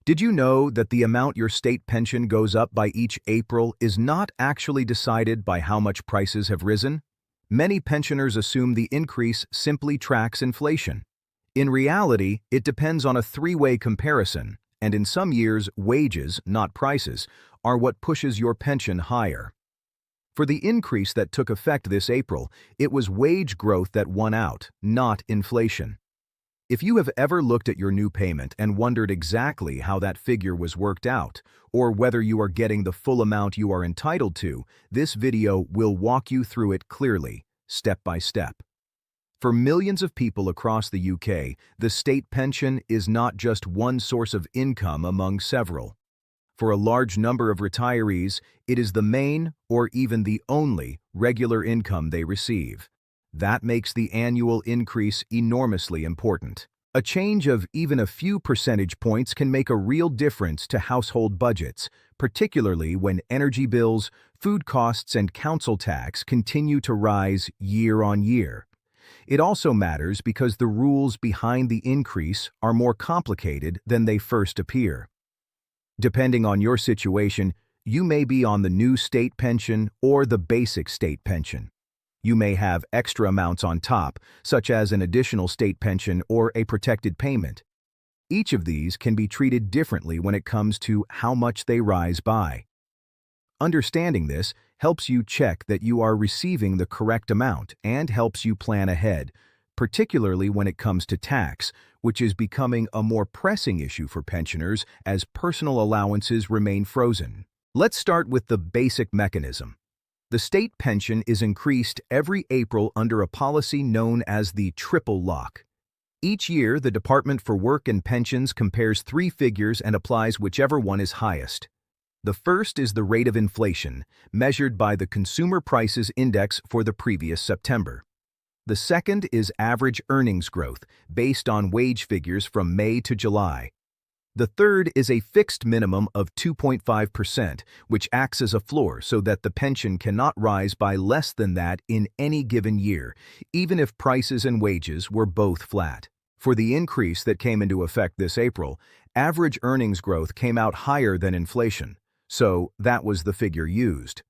Did you know that the amount your state pension goes up by each April is not actually decided by how much prices have risen? Many pensioners assume the increase simply tracks inflation. In reality, it depends on a three-way comparison, and in some years, wages, not prices, are what pushes your pension higher. For the increase that took effect this April, it was wage growth that won out, not inflation. If you have ever looked at your new payment and wondered exactly how that figure was worked out, or whether you are getting the full amount you are entitled to, this video will walk you through it clearly, step by step. For millions of people across the UK, the state pension is not just one source of income among several. For a large number of retirees, it is the main, or even the only, regular income they receive. That makes the annual increase enormously important. A change of even a few percentage points can make a real difference to household budgets, particularly when energy bills, food costs, and council tax continue to rise year on year. It also matters because the rules behind the increase are more complicated than they first appear. Depending on your situation, you may be on the new state pension or the basic state pension. You may have extra amounts on top, such as an additional state pension or a protected payment. Each of these can be treated differently when it comes to how much they rise by. Understanding this helps you check that you are receiving the correct amount and helps you plan ahead, particularly when it comes to tax, which is becoming a more pressing issue for pensioners as personal allowances remain frozen. Let's start with the basic mechanism. The state pension is increased every April under a policy known as the triple lock. Each year, the Department for Work and Pensions compares three figures and applies whichever one is highest. The first is the rate of inflation, measured by the Consumer Prices Index for the previous September. The second is average earnings growth, based on wage figures from May to July. The third is a fixed minimum of 2.5%, which acts as a floor so that the pension cannot rise by less than that in any given year, even if prices and wages were both flat. For the increase that came into effect this April, average earnings growth came out higher than inflation, so that was the figure used.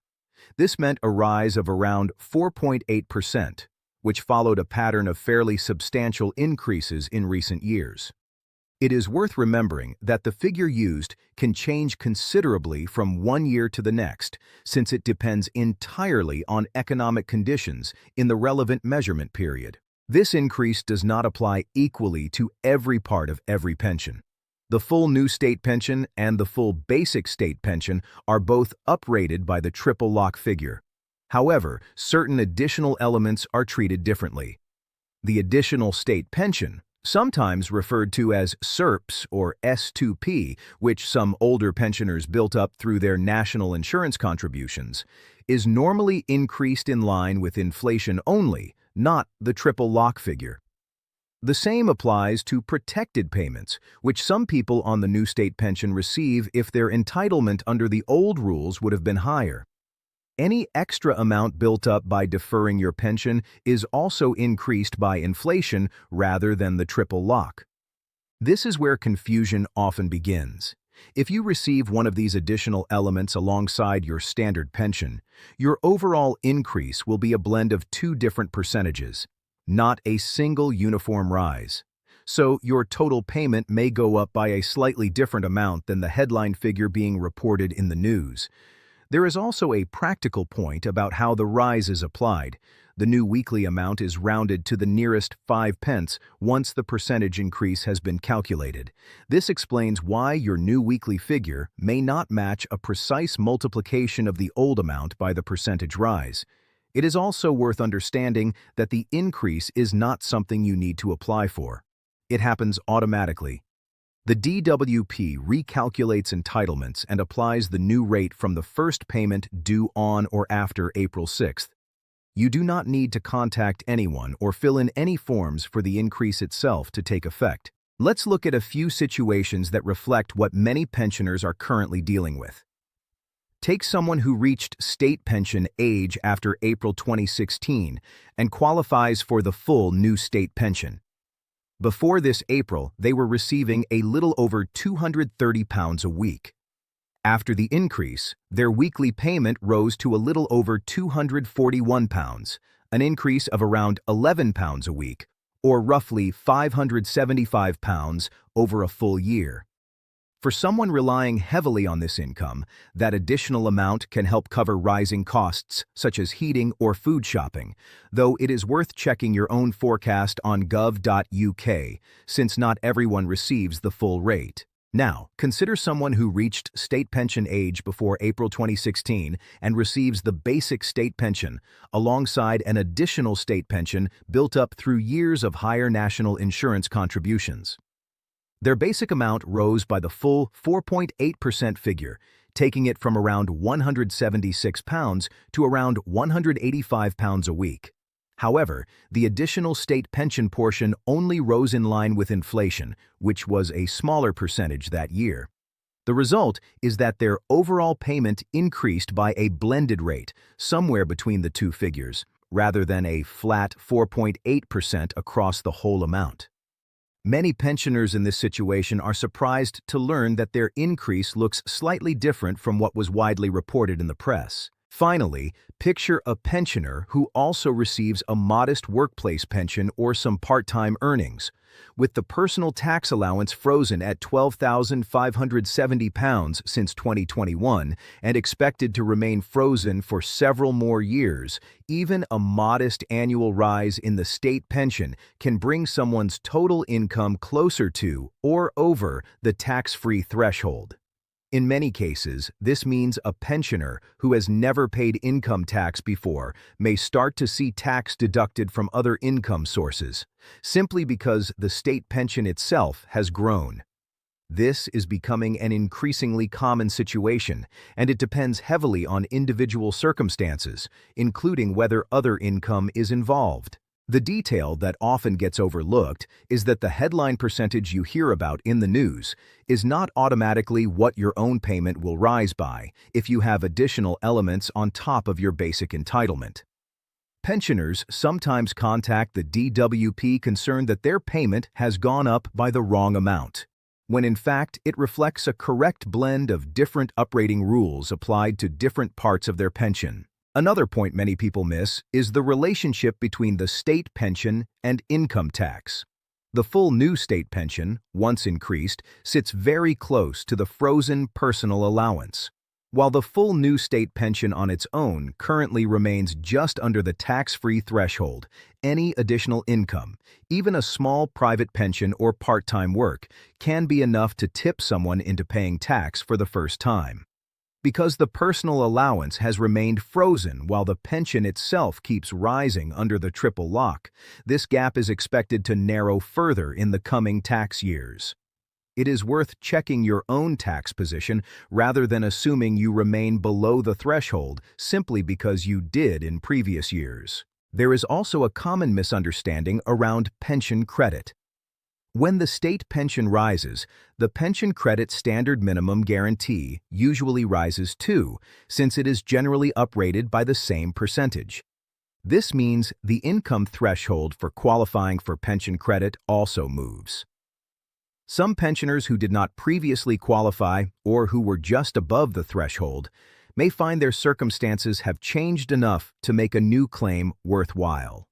This meant a rise of around 4.8%, which followed a pattern of fairly substantial increases in recent years. It is worth remembering that the figure used can change considerably from one year to the next, since it depends entirely on economic conditions in the relevant measurement period. This increase does not apply equally to every part of every pension. The full new state pension and the full basic state pension are both uprated by the triple lock figure. However, certain additional elements are treated differently. The additional state pension, sometimes referred to as SERPs or S2P, which some older pensioners built up through their national insurance contributions, is normally increased in line with inflation only, not the triple lock figure. The same applies to protected payments, which some people on the new state pension receive if their entitlement under the old rules would have been higher. Any extra amount built up by deferring your pension is also increased by inflation rather than the triple lock. This is where confusion often begins. If you receive one of these additional elements alongside your standard pension, your overall increase will be a blend of two different percentages, not a single uniform rise. So your total payment may go up by a slightly different amount than the headline figure being reported in the news. There is also a practical point about how the rise is applied. The new weekly amount is rounded to the nearest 5 pence once the percentage increase has been calculated. This explains why your new weekly figure may not match a precise multiplication of the old amount by the percentage rise. It is also worth understanding that the increase is not something you need to apply for. It happens automatically. The DWP recalculates entitlements and applies the new rate from the first payment due on or after April 6th. You do not need to contact anyone or fill in any forms for the increase itself to take effect. Let's look at a few situations that reflect what many pensioners are currently dealing with. Take someone who reached state pension age after April 2016 and qualifies for the full new state pension. Before this April, they were receiving a little over £230 a week. After the increase, their weekly payment rose to a little over £241, an increase of around £11 a week, or roughly £575 over a full year. For someone relying heavily on this income, that additional amount can help cover rising costs such as heating or food shopping, though it is worth checking your own forecast on gov.uk, since not everyone receives the full rate. Now, consider someone who reached state pension age before April 2016 and receives the basic state pension, alongside an additional state pension built up through years of higher national insurance contributions. Their basic amount rose by the full 4.8% figure, taking it from around £176 to around £185 a week. However, the additional state pension portion only rose in line with inflation, which was a smaller percentage that year. The result is that their overall payment increased by a blended rate, somewhere between the two figures, rather than a flat 4.8% across the whole amount. Many pensioners in this situation are surprised to learn that their increase looks slightly different from what was widely reported in the press. Finally, picture a pensioner who also receives a modest workplace pension or some part-time earnings. With the personal tax allowance frozen at £12,570 since 2021 and expected to remain frozen for several more years, even a modest annual rise in the state pension can bring someone's total income closer to or over the tax-free threshold. In many cases, this means a pensioner who has never paid income tax before may start to see tax deducted from other income sources, simply because the state pension itself has grown. This is becoming an increasingly common situation, and it depends heavily on individual circumstances, including whether other income is involved. The detail that often gets overlooked is that the headline percentage you hear about in the news is not automatically what your own payment will rise by if you have additional elements on top of your basic entitlement. Pensioners sometimes contact the DWP concerned that their payment has gone up by the wrong amount, when in fact it reflects a correct blend of different uprating rules applied to different parts of their pension. Another point many people miss is the relationship between the state pension and income tax. The full new state pension, once increased, sits very close to the frozen personal allowance. While the full new state pension on its own currently remains just under the tax-free threshold, any additional income, even a small private pension or part-time work, can be enough to tip someone into paying tax for the first time. Because the personal allowance has remained frozen while the pension itself keeps rising under the triple lock, this gap is expected to narrow further in the coming tax years. It is worth checking your own tax position rather than assuming you remain below the threshold simply because you did in previous years. There is also a common misunderstanding around pension credit. When the state pension rises, the pension credit standard minimum guarantee usually rises too, since it is generally uprated by the same percentage. This means the income threshold for qualifying for pension credit also moves. Some pensioners who did not previously qualify or who were just above the threshold may find their circumstances have changed enough to make a new claim worthwhile.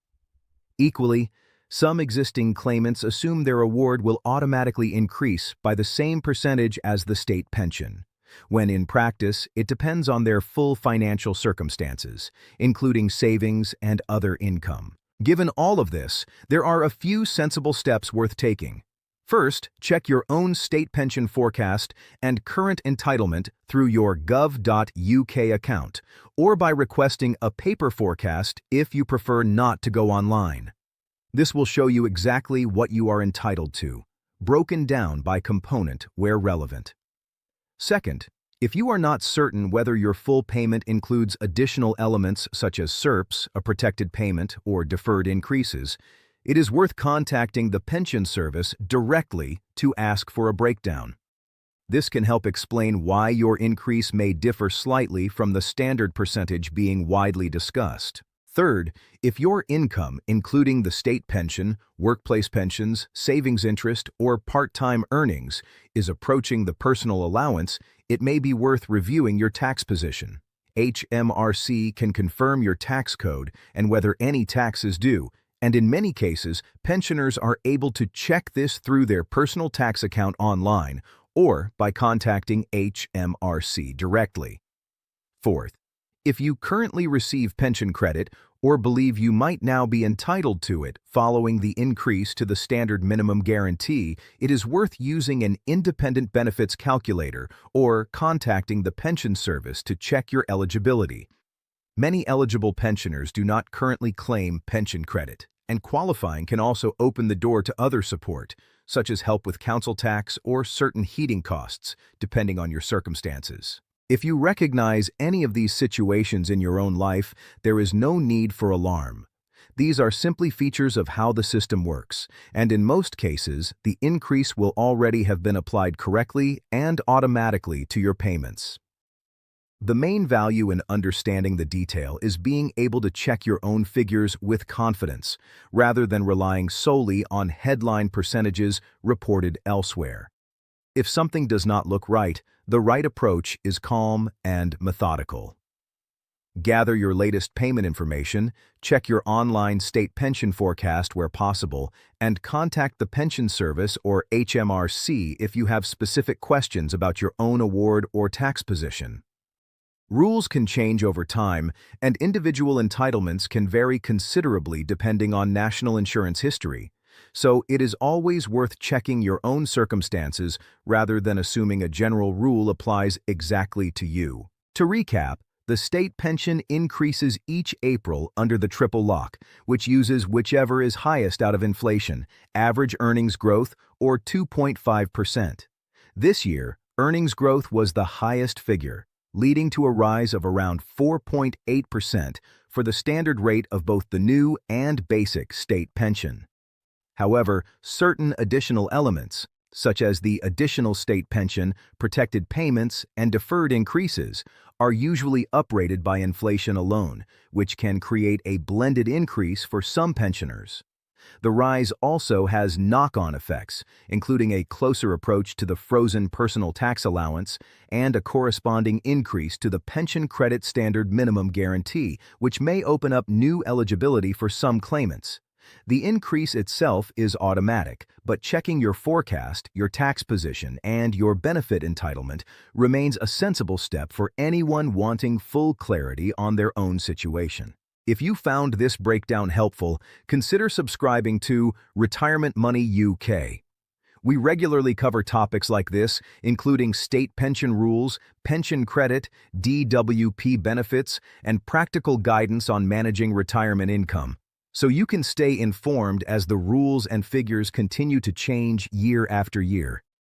Equally, some existing claimants assume their award will automatically increase by the same percentage as the state pension, when in practice it depends on their full financial circumstances, including savings and other income. Given all of this, there are a few sensible steps worth taking. First, check your own state pension forecast and current entitlement through your gov.uk account, or by requesting a paper forecast if you prefer not to go online. This will show you exactly what you are entitled to, broken down by component where relevant. Second, if you are not certain whether your full payment includes additional elements such as SERPs, a protected payment, or deferred increases, it is worth contacting the pension service directly to ask for a breakdown. This can help explain why your increase may differ slightly from the standard percentage being widely discussed. Third, if your income, including the state pension, workplace pensions, savings interest, or part-time earnings, is approaching the personal allowance, it may be worth reviewing your tax position. HMRC can confirm your tax code and whether any tax is due, and in many cases, pensioners are able to check this through their personal tax account online or by contacting HMRC directly. Fourth, if you currently receive pension credit or believe you might now be entitled to it following the increase to the standard minimum guarantee, it is worth using an independent benefits calculator or contacting the pension service to check your eligibility. Many eligible pensioners do not currently claim pension credit, and qualifying can also open the door to other support, such as help with council tax or certain heating costs, depending on your circumstances. If you recognize any of these situations in your own life, there is no need for alarm. These are simply features of how the system works, and in most cases, the increase will already have been applied correctly and automatically to your payments. The main value in understanding the detail is being able to check your own figures with confidence, rather than relying solely on headline percentages reported elsewhere. If something does not look right, the right approach is calm and methodical. Gather your latest payment information, check your online state pension forecast where possible, and contact the Pension Service or HMRC if you have specific questions about your own award or tax position. Rules can change over time, and individual entitlements can vary considerably depending on national insurance history. So it is always worth checking your own circumstances rather than assuming a general rule applies exactly to you. To recap, the state pension increases each April under the triple lock, which uses whichever is highest out of inflation, average earnings growth, or 2.5%. This year, earnings growth was the highest figure, leading to a rise of around 4.8% for the standard rate of both the new and basic state pension. However, certain additional elements, such as the additional state pension, protected payments, and deferred increases, are usually uprated by inflation alone, which can create a blended increase for some pensioners. The rise also has knock-on effects, including a closer approach to the frozen personal tax allowance and a corresponding increase to the pension credit standard minimum guarantee, which may open up new eligibility for some claimants. The increase itself is automatic, but checking your forecast, your tax position, and your benefit entitlement remains a sensible step for anyone wanting full clarity on their own situation. If you found this breakdown helpful, consider subscribing to Retirement Money UK. We regularly cover topics like this, including state pension rules, pension credit, DWP benefits, and practical guidance on managing retirement income, so you can stay informed as the rules and figures continue to change year after year.